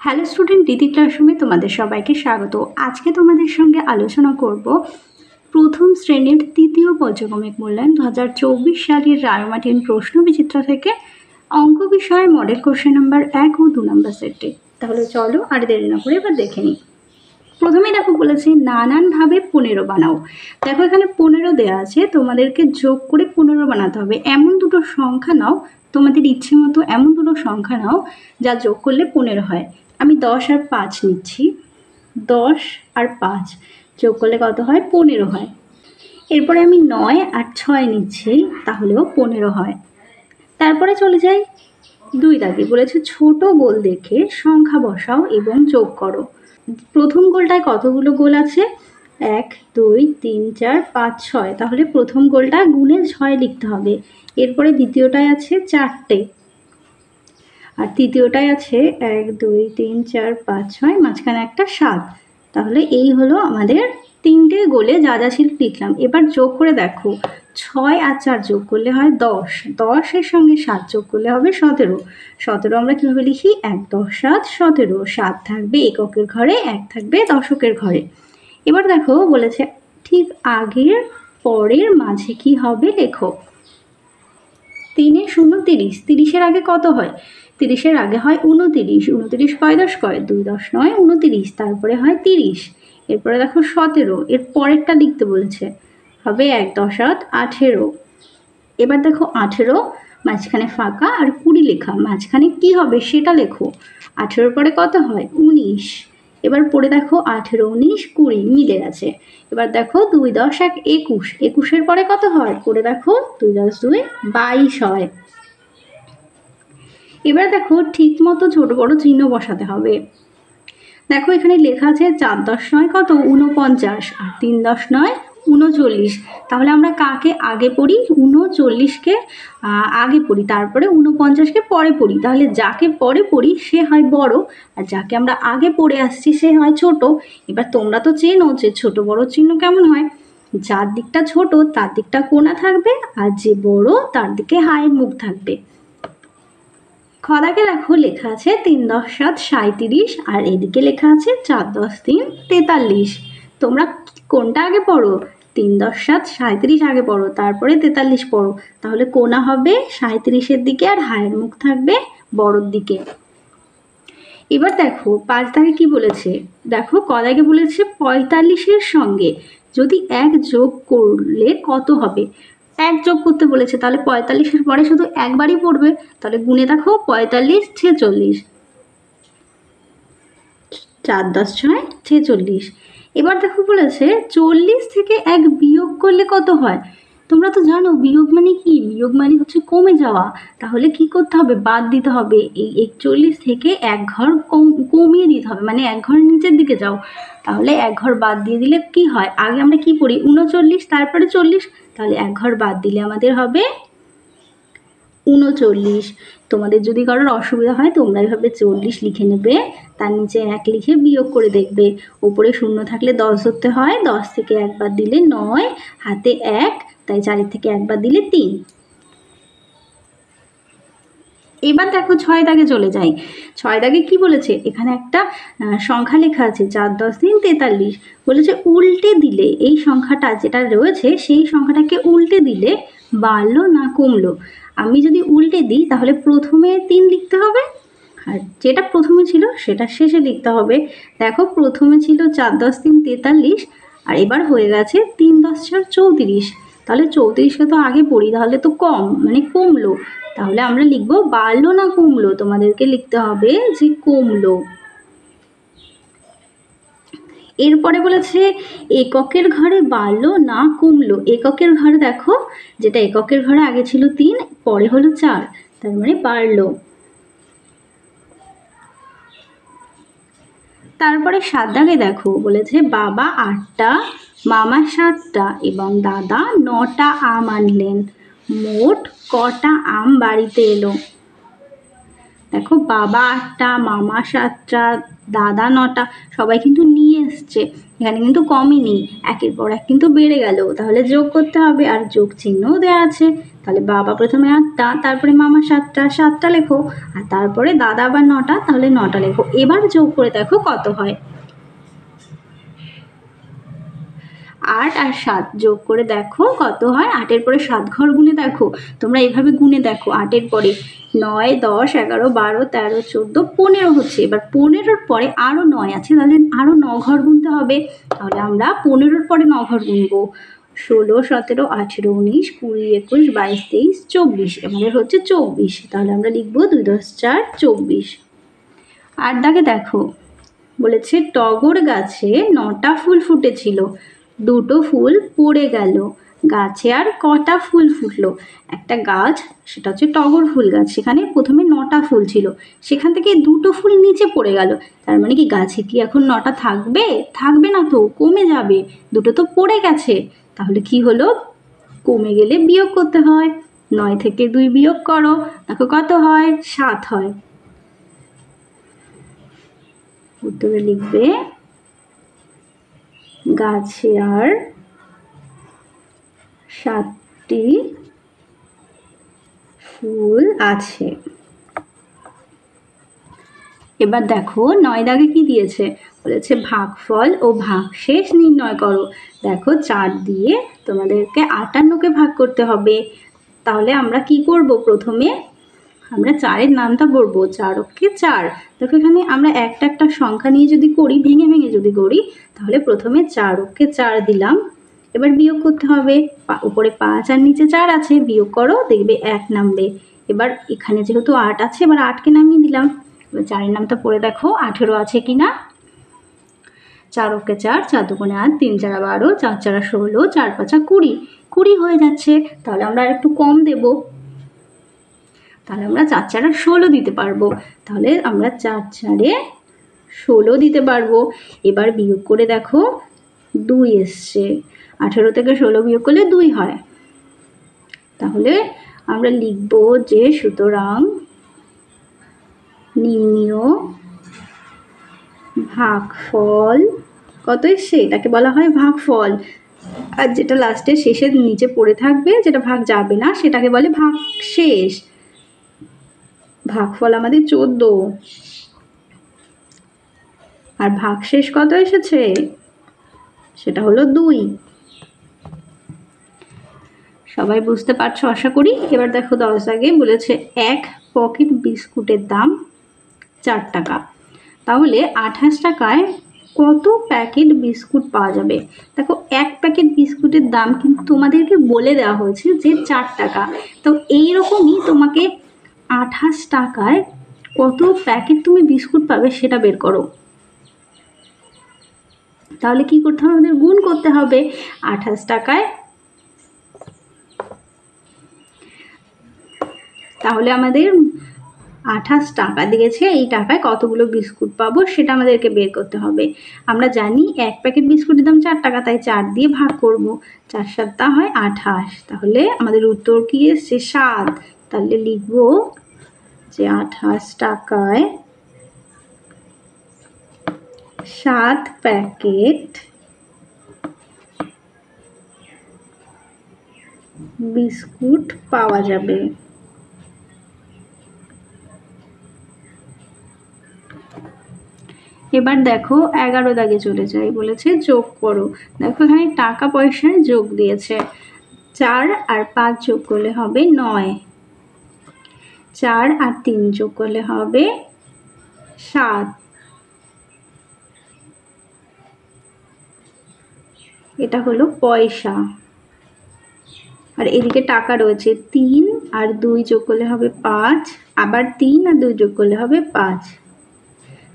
Hello student, দিদি ক্লাসরুমে তোমাদের সবাইকে স্বাগত। আজকে তোমাদের সঙ্গে আলোচনা করব প্রথম শ্রেণীর তৃতীয় পর্যায়ক্রমিক মূল্যায়ন 2024 সালের রায়মার্টিন প্রশ্ন বিচিত্র থেকে অঙ্ক বিষয়ে মডেল কোশ্চেন নাম্বার 1 ও 2 নাম্বার সেটে। তাহলে চলো আর দেরি না করে এবার দেখে নিই। প্রথমেই দেখো বলেছে নানানভাবে 15 বানাও। দেখো এখানে 15 দেওয়া আছে, তোমাদেরকে যোগ করে 15 বানাতে হবে। এমন দুটো সংখ্যা নাও, তোমাদের ইচ্ছে মতো এমন দুটো সংখ্যা নাও যা যোগ করলে 15 হয়। আমি 10 আর 5 নিচ্ছি। 10 আর 5 যোগ করলে কত হয়? 15 হয়। এরপরে আমি 9 আর 6 নিচ্ছি, তাহলেও 15 হয়। তারপরে চলে যাই 2 দাগে। বলেছে ছোট গোল দেখে সংখ্যা বসাও এবং যোগ করো। প্রথম গোলটায় কতগুলো গোল আছে? 1 2 3 4 5 6। তাহলে প্রথম গোলটা গুণে 6 লিখতে হবে। এরপরে দ্বিতীয়টায় আছে 4টে, আর তৃতীয়টায় আছে 1 2 3 4 5 6, মাঝখানে একটা 7। তাহলে এই হলো আমাদের 3টে গোলে যা যা ছিল লিখলাম। এবার যোগ করে দেখো, 6 আর 4 যোগ করলে হয় 10। 10-এর সঙ্গে 7 যোগ করলে হবে 17। 17 আমরা কীভাবে লিখি? 1 10 7 17। 7 থাকবে এককের ঘরে, 1 থাকবে দশকের ঘরে। এবার দেখো বলেছে ঠিক আগের পরের মাঝে কি হবে লেখো। 3 0 30। 30-এর আগে কত হয়? 30-এর আগে হয় 29। 29 কয় 10 কয়? 2 10 9 29। তারপরে হয় 30। এরপরে দেখো 17। এর পরেরটা লিখতে বলেছে, হবে 1 10 7 18। এবার দেখো 18, মাঝখানে ফাঁকা আর 20 লেখা, মাঝখানে কি হবে সেটা লেখো। 18-এর পরে কত হয়? 19। এবার পড়ে দেখো 18 19 20 মিলে গেছে। এবার দেখো 2 10 1 21। 21-এর পরে কত হয়? করে দেখো 2 10 2 22 হয়। এবার দেখো ঠিক মতো ছোট বড় চিহ্ন বসাতে হবে। দেখো এখানে লেখা আছে 4 10 9 কত? 49, আর 3 10 9 39। তাহলে আমরা কাকে আগে পড়ি? 39-কে আগে পড়ি, তারপরে 49-কে পরে পড়ি। তাহলে যাকে পরে পড়ি সে হয় বড়, আর যাকে আমরা আগে পড়ে আসছি সে হয় ছোট। এবার তোমরা তো চেনো যে ছোট বড় চিহ্ন কেমন হয়। যার দিকটা ছোট তার দিকটা কোণা থাকবে, আর যে বড় তার দিকে হায়ের মুখ থাকবে। খদাকে দেখো লেখা আছে 3 10 7 37, আর এদিকে লেখা আছে 4 10 3 43। তোমরা কোনটা আগে পড়ো? 3 10 7 37 আগে পড়ো, তারপরে 43 পড়ো। তাহলে কোণা হবে 37-এর দিকে, আর হায়ের মুখ থাকবে বড়র দিকে। এবার দেখো 5 দাগে কি বলেছে। দেখো কদাগে বলেছে 45-এর সঙ্গে যদি 1 যোগ করলে কত হবে। 1 যোগ করতে বলেছে, তাহলে 45-এর পরে শুধু একবারই পড়বে। তাহলে গুণে দেখো 45 46। 4 10 6 46। এবার দেখো বলেছে 40 থেকে 1 বিয়োগ করলে কত হয়। তোমরা তো জানো বিয়োগ মানে কি? বিয়োগ মানে হচ্ছে কমে যাওয়া। তাহলে কি করতে হবে? বাদ দিতে হবে। এই 41 থেকে 1 ঘর কমিয়ে দিতে হবে, মানে 1 ঘর নিচের দিকে যাও। তাহলে 1 ঘর বাদ দিয়ে দিলে কি হয়? আগে আমরা কি পড়ি? 39, তারপরে 40। তাহলে 1 ঘর বাদ দিলে আমাদের হবে 39। তোমাদের যদি কারোর অসুবিধা হয় তোমরা এইভাবে 40 লিখে নেবে, তার নিচে 1 লিখে বিয়োগ করে দেখবে। উপরে 0 থাকলে 10 ধরতে হয়, 10 থেকে 1 বাদ দিলে 9, হাতে 1, তাই 4 থেকে 1 বাদ দিলে 3। এবার দেখো 6 দাগে চলে যাই। 6 দাগে কি বলেছে? এখানে একটা সংখ্যা লেখা আছে 4 10 3 43। বলেছে উল্টে দিলে এই সংখ্যাটা যেটা রয়েছে সেই সংখ্যাটাকে উল্টে দিলে বাড়লো না কমলো। আমি যদি উল্টে দিই তাহলে প্রথমে 3 লিখতে হবে, আর যেটা প্রথমে ছিল সেটা শেষে লিখতে হবে। দেখো প্রথমে ছিল 4 10 3 43, আর এবার হয়ে গেছে 3 10 4 34। তাহলে 34-কে তো আগে পড়ি, তাহলে তো কম মানে কমলো। তাহলে আমরা লিখবো বাড়লো না কমলো। তোমাদেরকে লিখতে হবে যে কমলো। এরপরে বলেছে এককের ঘরে বাড়লো না কমলো। এককের ঘরে দেখো যেটা এককের ঘরে আগে ছিল 3, পরে হলো 4, তার মানে বাড়লো। তারপরে 7 দাগে দেখো বলেছে বাবা 8টা, মামা 7টা এবং দাদা 9টা আম আনলেন। মোট কটা আম বাড়িতে এলো? দেখো বাবা 8টা, মামা 7টা, দাদা 9টা, সবাই কিন্তু নিয়ে এসছে। এখানে কিন্তু কমেনি, একের পর এক কিন্তু বেড়ে গেল। তাহলে যোগ করতে হবে, আর যোগ চিহ্নও দেওয়া আছে। তাহলে বাবা প্রথমে 8টা, তারপরে মামা 7টা, 7টা লেখো, আর তারপরে দাদা আবার 9টা, তাহলে 9টা লেখো। এবার যোগ করে দেখো কত হয়। 8 আর 7 যোগ করে দেখো কত হয়। 8-এর পরে 7 ঘর গুনে দেখো, তোমরা এইভাবে গুনে দেখো। 8-এর পরে 9, 10, 11, 12, 13, 14, 15 হচ্ছে। এবার 15-র পরে আরও 9 আছে, তাহলে আরও 9 ঘর গুনতে হবে। তাহলে আমরা 15-র পরে 9 ঘর গুনবো। 16, 17, 18, 19, 20, 21, 22, 23, 24। আমাদের হচ্ছে 24। তাহলে আমরা লিখবো 2 10 4 24। 8 দাগে দেখো বলেছে টগর গাছে 9টা ফুল ফুটেছিল, 2টো ফুল পড়ে গেল, গাছে আর কটা ফুল ফুটলো। একটা গাছ, সেটা হচ্ছে টগর ফুল গাছ, সেখানে প্রথমে 9টা ফুল ছিল, সেখান থেকে 2টো ফুল নিচে পড়ে গেল। তার মানে কি গাছে কি এখন 9টা থাকবে? থাকবে না তো, কমে যাবে। 2টো তো পড়ে গেছে, তাহলে কি হলো? কমে গেলে বিয়োগ করতে হয়। 9 থেকে 2 বিয়োগ করো, দেখো কত হয়? 7 হয়। উত্তরে লিখবে গাছে আর 7টি ফুল আছে। এবার দেখো 9 দাগে কি দিয়েছে, বলেছে ভাগফল ও ভাগশেষ নির্ণয় করো। দেখো 4 দিয়ে তোমাদেরকে 58কে ভাগ করতে হবে। তাহলে আমরা কি করব? প্রথমে আমরা 4-এর নামটা করবো, 4 অক্ষে 4। দেখো এখানে আমরা একটা একটা সংখ্যা নিয়ে যদি করি, ভেঙে ভেঙে যদি করি, তাহলে প্রথমে 4 অক্ষে 4 দিলাম। এবার বিয়োগ করতে হবে, উপরে 5 আর নিচে 4 আছে, বিয়োগ করো, দেখবে 1 নামবে। এবার এখানে যেহেতু 8 আছে, এবার 8কে নামিয়ে দিলাম। এবার 4-এর নামটা পড়ে দেখো 18 আছে কি না। 4 অক্ষে 4, 4 দুগুণে 8, 3 4 12, 4 4 16, 4 5 20, 20 হয়ে যাচ্ছে। তাহলে আমরা আর একটু কম দেব, তাহলে আমরা 4 4 16 দিতে পারবো। তাহলে আমরা 4 4 16 দিতে পারবো। এবার বিয়োগ করে দেখো 2 এসছে, 18 থেকে 16 বিয়োগ করলে 2 হয়। তাহলে আমরা লিখব যে সুতরাং নির্ণীয় ভাগফল কত এসছে, এটাকে বলা হয় ভাগফল। আর যেটা লাস্টে শেষের নিচে পড়ে থাকবে, যেটা ভাগ যাবে না, সেটাকে বলে ভাগশেষ। ভাগফল আমাদের 14, আর ভাগশেষ কত এসেছে, সেটা হলো 2। সবাই বুঝতে পারছো আশা করি। এবার দেখো 10 দাগে বলেছে 1 পকেট বিস্কুটের দাম 4 টাকা, তাহলে 28 টাকায় কত প্যাকেট বিস্কুট পাওয়া যাবে। দেখো 1 প্যাকেট বিস্কুটের দাম কিন্তু তোমাদেরকে বলে দেওয়া হয়েছে যে 4 টাকা। তো এইরকমই তোমাকে 28 টাকায় কত প্যাকেট তুমি বিস্কুট পাবে সেটা বের করো। তাহলে কি করতে হবে? আমাদের গুণ করতে হবে। 28 টাকায়, তাহলে আমাদের 28 টাকা দিয়েছে, এই টাকায় কতগুলো বিস্কুট পাবো সেটা আমাদেরকে বের করতে হবে। আমরা জানি 1 প্যাকেট বিস্কুটের দাম 4 টাকা, তাই 4 দিয়ে ভাগ করব। 4 7 হয় 28। তাহলে আমাদের উত্তর কি এসছে? 7। তাহলে লিখব যে 28 টাকায় 7 প্যাকেট বিস্কুট পাওয়া যাবে। এবার দেখো 11 দাগে চলে যাই, বলেছে যোগ করো। দেখো এখানে টাকা পয়সায় যোগ দিয়েছে, 4 আর 5 যোগ করলে হবে 9, 4 আর 3 যোগ করলে হবে 7। এটা হলো পয়সা। আর এদিকে টাকা রয়েছে, 3 আর 2 যোগ করলে হবে 5, আবার 3 আর 2 যোগ করলে হবে 5।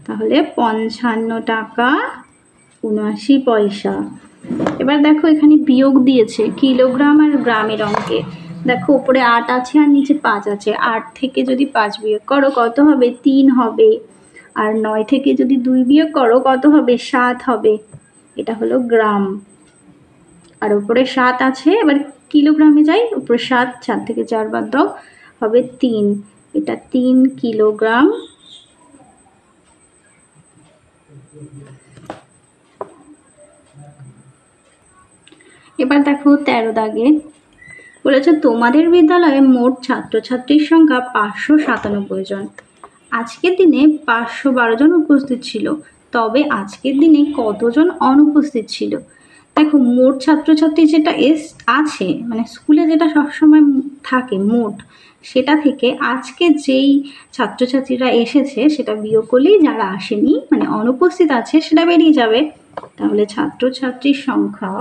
তাহলে 55 টাকা 79 পয়সা। এবার দেখো এখানে বিয়োগ দিয়েছে কিলোগ্রাম আর গ্রামের অঙ্কে। দেখো উপরে 8 আছে আর নিচে 5 আছে, 8 থেকে যদি 5 বিয়োগ করো কত হবে? 3 হবে। আর 9 থেকে যদি 2 বিয়োগ করো কত হবে? 7 হবে। এটা হলো গ্রাম। আর উপরে 7 আছে, এবার কিলোগ্রামে যাই, উপরে 7, 7 থেকে 4 বাদ দাও, হবে 3। এটা 3 কিলোগ্রাম। এবার দেখো 13 দাগে বলেছে তোমাদের বিদ্যালয়ে মোট ছাত্রছাত্রীর সংখ্যা 597 জন। আজকের দিনে 512 জন উপস্থিত ছিল, তবে আজকের দিনে কতজন অনুপস্থিত ছিল? দেখো মোট ছাত্রছাত্রী যেটা আছে, মানে স্কুলে যেটা সবসময় থাকে মোট, সেটা থেকে আজকে যেই ছাত্রছাত্রীরা এসেছে সেটা বিয়োগ করলেই যারা আসেনি মানে অনুপস্থিত আছে সেটা বেরিয়ে যাবে। তাহলে ছাত্রছাত্রীর সংখ্যা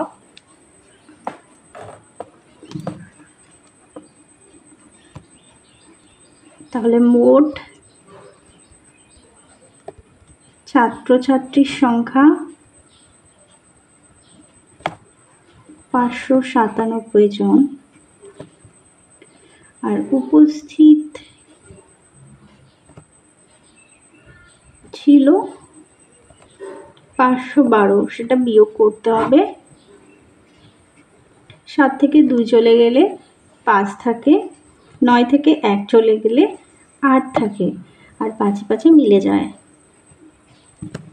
তাহলে মোট ছাত্রছাত্রীর সংখ্যা 597 জন, আর উপস্থিত ছিল 512, সেটা বিয়োগ করতে হবে। 7 থেকে 2 চলে গেলে 5 থাকে, 9 থেকে 1 চলে গেলে 8 থাকে, আর 5 5 মিলে যায়।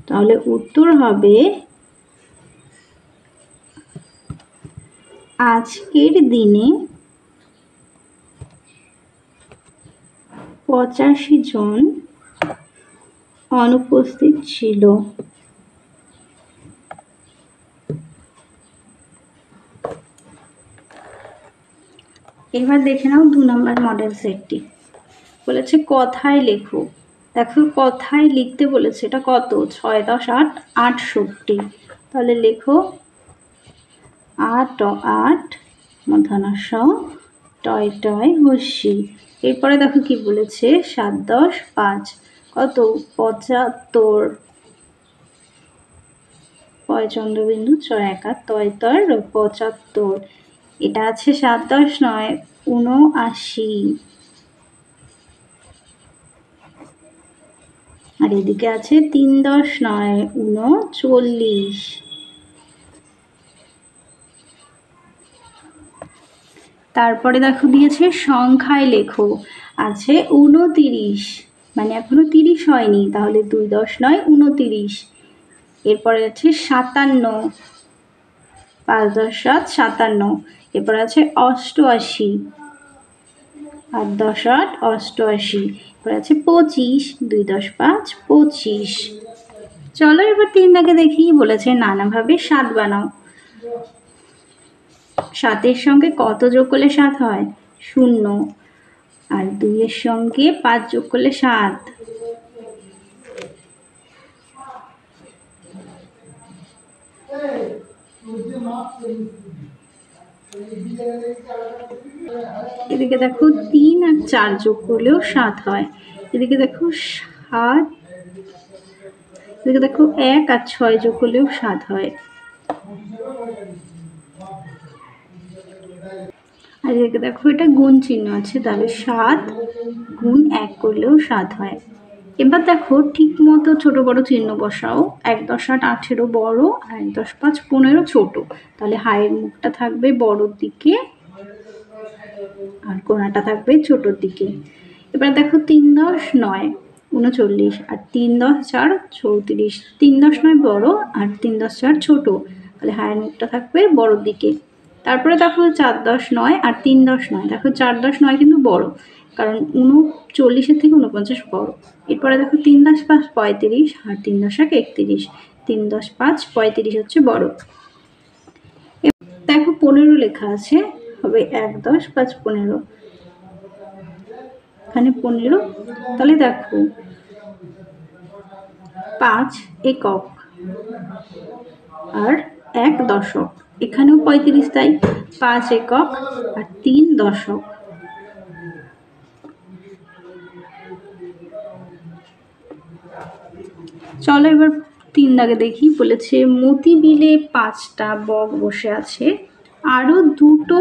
তাহলে উত্তর হবে আজকের দিনে 85 জন অনুপস্থিত ছিল। এবার দেখে নাও 2 নম্বর মডেল সেটটি। বলেছে কথায় লেখো। দেখো কথায় লিখতে বলেছে, এটা কত? 6 10 8 68। তাহলে লেখো 8 8 মূর্ধন্য ষ টয় টয় হস্যি। এরপরে দেখো কি বলেছে, 7 10 5 কত? 75। পয় চন্দ্রবিন্দু ছয় একা তয় তয় 75। এটা আছে 7 10 9 79। আর এদিকে আছে 3 10 9 39। তারপরে দেখো দিয়েছে সংখ্যায় লেখো, আছে 29, মানে এখনো 30 হয়নি, তাহলে 2 10 9 29। এরপরে আছে 57, 5 10 7 57। এরপর আছে 88, 8 10 8 88। এরপর আছে 25, 2 10 5 25। চলো এবার 3 দাগে দেখি। বলেছে নানাভাবে 7 বানাও। 7 সঙ্গে কত যোগ করলে 7 হয়? 0। আর 2 সঙ্গে 5 যোগ করলে 7। এদিকে দেখো 3 আর 4 যোগ করলেও 7 হয়। এদিকে দেখো 7, এদিকে দেখো 1 আর 6 যোগ করলেও 7 হয়। আর এদিকে দেখো এটা গুণ চিহ্ন আছে, তাহলে 7 গুণ 1 করলেও 7 হয়। এবার দেখো ঠিক মতো ছোট বড় চিহ্ন বসাও। 1 10 8 18 বড়, আর 1 10 5 15 ছোট। তাহলে হায়ের মুখটা থাকবে বড়র দিকে আর কোণাটা থাকবে ছোটর দিকে। এবার দেখো 3 10 9 39, আর 3 10 4 34। 3 10 9 বড় আর 3 10 4 ছোট, তাহলে হায়ের মুখটা থাকবে বড়র দিকে। তারপরে দেখো 4 10 9 আর 3 10 9। দেখো 4 10 9 কিন্তু বড়, কারণ 39 থেকে 49 বড়। এরপরে দেখো 3 10 5 35 আর 3 10 1 31। 3 10 5 35 হচ্ছে বড়। দেখো 15 লেখা আছে, হবে 1 10 5 15। এখানে 15। তাহলে দেখো 5 একক আর 1 দশক। এখানেও 35, তাই 5 একক আর 3 দশক। চলো এবার 3 দাগে দেখি। বলেছে মতি বিলে 5টা বক বসে আছে, আরো 2টো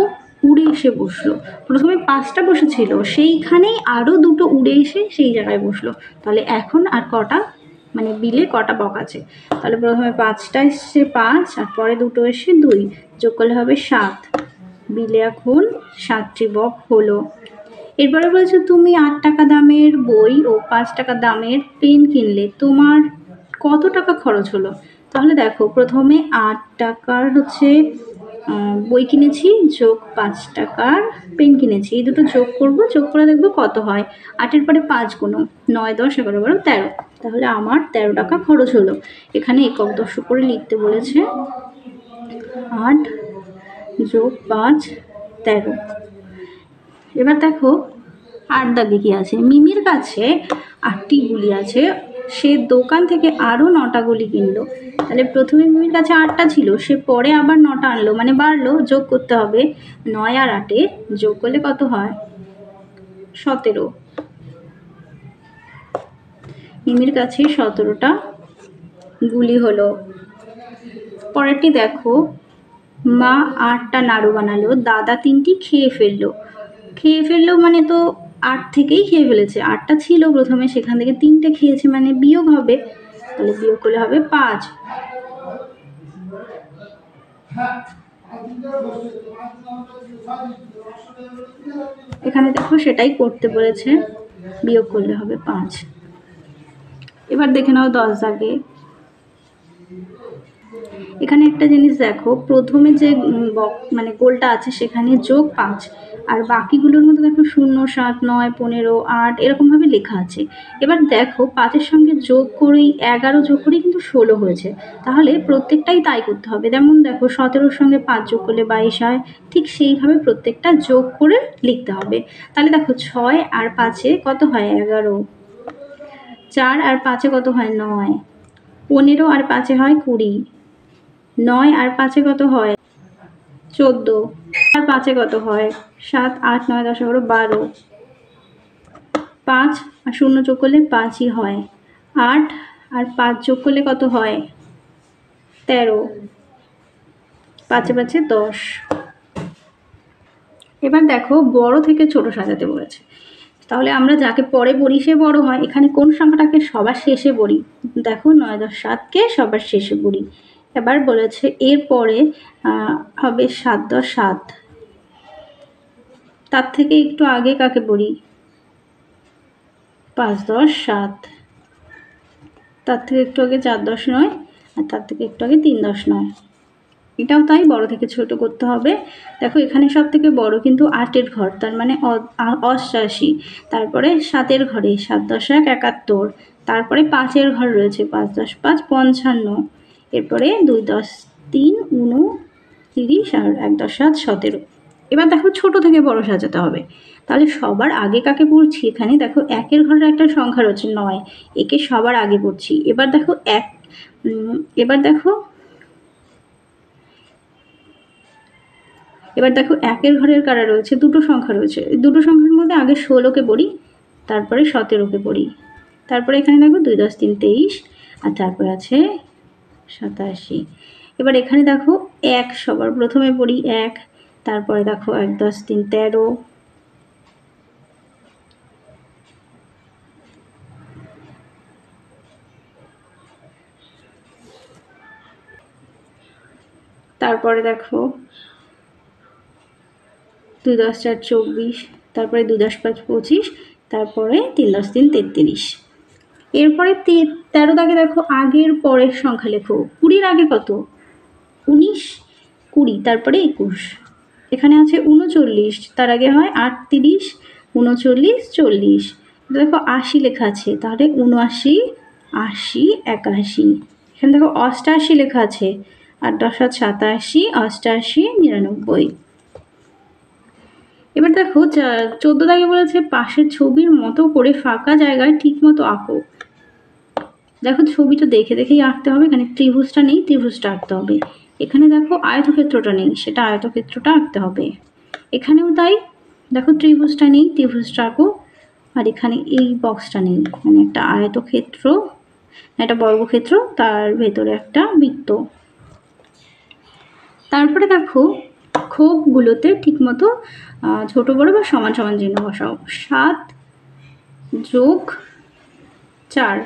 উড়ে এসে বসলো। প্রথমে 5টা বসেছিল, সেইখানেই আরো 2টো উড়ে এসে সেই জায়গায় বসলো। তাহলে এখন আর কটা, মানে বিলে কটা বক আছে? তাহলে প্রথমে 5টা এসছে 5, আর পরে 2টো এসে 2, যোগ করলে হবে 7। বিলে এখন 7টি বক হলো। এরপরে বলছে তুমি 8 টাকা দামের বই ও 5 টাকা দামের পেন কিনলে, তোমার কত টাকা খরচ হলো? তাহলে দেখো প্রথমে 8 টাকার হচ্ছে বই কিনেছি যোগ 5 টাকার পেন কিনেছি, এই দুটো যোগ করব, যোগ করে দেখবো কত হয়। 8-এর পরে 5 গুণ 9, 10, 11, 12, 13, তাহলে আমার 13 টাকা খরচ হলো। এখানে একক দশক করে লিখতে বলেছে। 8 যোগ 5 13। এবার দেখো 8 দাগে কি আছে। মিমির কাছে 8টি গুলি আছে, সে দোকান থেকে আরও 9টা গুলি কিনলো। তাহলে প্রথমে মিমির কাছে 8টা ছিল, সে পরে আবার 9টা আনলো, মানে বাড়লো। যোগ করতে হবে, 9 আর 8-এ যোগ করলে কত হয়? 17। মিমির কাছে 17টা গুলি হলো। পরেরটি দেখো, মা 8টা নাড়ু বানালো, দাদা 3টি খেয়ে ফেললো মানে তো 8 থেকেই খেয়ে ফেলেছে। 8টা ছিল প্রথমে, সেখান থেকে 3টে খেয়েছে, মানে বিয়োগ হবে, তাহলে বিয়োগ করলে হবে 5। এখানে দেখো সেটাই করতে বলেছে, বিয়োগ করলে হবে 5। এবার দেখে নাও 10 দাগে। এখানে একটা জিনিস দেখো, প্রথমে যে মানে গোলটা আছে সেখানে যোগ 5, আর বাকিগুলোর মধ্যে দেখো 0, 7, 9, 15, 8 এরকমভাবে লেখা আছে। এবার দেখো 5-এর সঙ্গে যোগ করেই 11 যোগ করেই কিন্তু 16 হয়েছে, তাহলে প্রত্যেকটাই তাই করতে হবে। যেমন দেখো 17-র সঙ্গে 5 যোগ করলে 22 হয়, ঠিক সেইভাবে প্রত্যেকটা যোগ করে লিখতে হবে। তাহলে দেখো 6 আর 5-এ কত হয়? 11। 4 আর 5-এ কত হয়? 9। 15 আর 5-এ হয় 20। 9 আর 5-এ কত হয়? 14। আর 5-এ কত হয়? 7, 8, 9, 10, 11, 12। 5 আর 0 যোগ করলে 5ই হয়। 8 আর 5 যোগ করলে কত হয়? 13। 5-এ 5-এ 10। এবার দেখো বড় থেকে ছোট সাজাতে বলেছে, তাহলে আমরা যাকে পরে বলি সে বড় হয়। এখানে কোন সংখ্যাটাকে সবার শেষে বলি? দেখো 9, 10, 7কে সবার শেষে বলি। এবার বলেছে এরপরে হবে 7, 10, 7। তার থেকে একটু আগে কাকে বলি? 5, 10, 7। তার থেকে একটু আগে 4, 10, 9, আর তার থেকে একটু আগে 3, 10, 9। এটাও তাই, বড় থেকে ছোট করতে হবে। দেখো এখানে সব থেকে বড় কিন্তু 8-এর ঘর, তার মানে 88। তারপরে 7-এর ঘরে 7, 10, 1, 71। তারপরে 5-এর ঘর রয়েছে 5, 10, 5, 55। এরপরে 2, 10, 3, 29, আর 1, 10, 7, 17। এবার দেখো ছোট থেকে বড় সাজাতে হবে, তাহলে সবার আগে কাকে পড়ছি? এখানে দেখো 1-এর ঘরে একটা সংখ্যা রয়েছে 9, একে সবার আগে পড়ছি। এবার দেখো এবার দেখো 1-এর ঘরের কারা রয়েছে? দুটো সংখ্যা রয়েছে, দুটো সংখ্যার মধ্যে আগে 16কে পড়ি, তারপরে 17কে পড়ি। তারপরে এখানে দেখো 2, 10, 3, 23, আর তারপরে আছে 87। এবার এখানে দেখো 1 সবার প্রথমে পড়ি, 1। তারপরে দেখো 1, 10, 3, 13। তারপরে দেখো 2, 10, 4, 24। তারপরে 2, 10, 5, 25। তারপরে 3, 10, 3, 33। এরপরে 13 দাগে দেখো আগের পরের সংখ্যা লেখো। 20-র আগে কত? 19, 20, তারপরে 21। এখানে আছে 39, তার আগে হয় 38, 39, 40। দেখো 80 লেখা আছে, তাহলে 79, 80, 81। এখানে দেখো 88 লেখা আছে, 8, 10, 7, 87, 88, 99। এবার দেখো 14 দাগে বলেছে পাশের ছবির মতো করে ফাঁকা জায়গায় ঠিক মতো আঁকো। দেখো ছবিটা দেখে দেখেই আঁকতে হবে, এখানে ত্রিভুজটা নেই, ত্রিভুজটা আঁকতে হবে। এখানে দেখো আয়তক্ষেত্রটা নেই, সেটা আয়তক্ষেত্রটা আঁকতে হবে। এখানেও তাই, দেখো ত্রিভুজটা নেই, ত্রিভুজটা আঁকো। আর এখানে এই বক্সটা নেই, মানে একটা আয়তক্ষেত্র, একটা বর্গক্ষেত্র, তার ভেতরে একটা বৃত্ত। তারপরে দেখো ক্ষোভগুলোতে ঠিকমতো ছোট বড় বা সমান সমান চিহ্ন বসাও। 7 যোগ 4।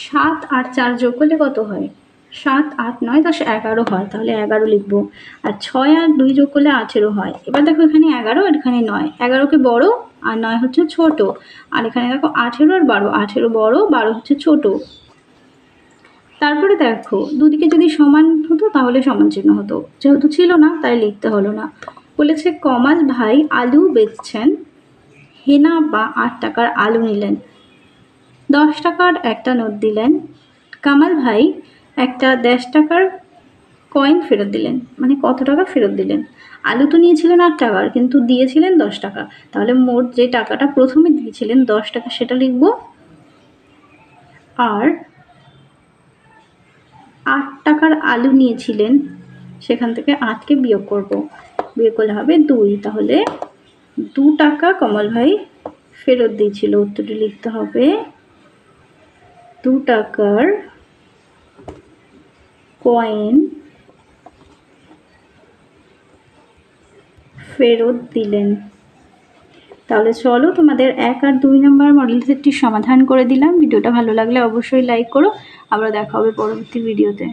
7 আর 4 যোগ করলে কত হয়? 7, 8, 9, 10, 11 হয়, তাহলে 11 লিখবো। আর 6 আর 2 যোগ করলে 18 হয়। এবার দেখো এখানে 11 আর এখানে 9, 11কে বড় আর 9 হচ্ছে ছোট। আর এখানে দেখো 18 আর 12, 18 বড়, 12 হচ্ছে ছোট। তারপরে দেখো দুদিকে যদি সমান হতো তাহলে সমান চিহ্ন হতো, যেহেতু ছিল না তাই লিখতে হলো না। বলেছে কমাল ভাই আলু বেচছেন, হেনা বা 8 টাকার আলু নিলেন, 10 টাকার একটা নোট দিলেন, কামাল ভাই একটা 10 টাকার কয়েন ফেরত দিলেন। মানে কত টাকা ফেরত দিলেন? আলু তো নিয়েছিলেন 8 টাকার, কিন্তু দিয়েছিলেন 10 টাকা, তাহলে মোট যে টাকাটা প্রথমে দিয়েছিলেন 10 টাকা সেটা লিখব। আর 8 টাকার আলু নিয়েছিলেন, সেখান থেকে 8কে বিয়োগ করব, বিয়োগ করলে হবে 2, তাহলে 2 টাকা কমল ভাই ফেরত দিয়েছিল। উত্তরটি লিখতে হবে 2 টাকার কয়েন ফেরত দিলেন। তাহলে চলো তোমাদের 1 আর 2 নম্বর মডেল সেটটির সমাধান করে দিলাম। ভিডিওটা ভালো লাগলে অবশ্যই লাইক করো। আবার দেখা হবে পরবর্তী ভিডিওতে।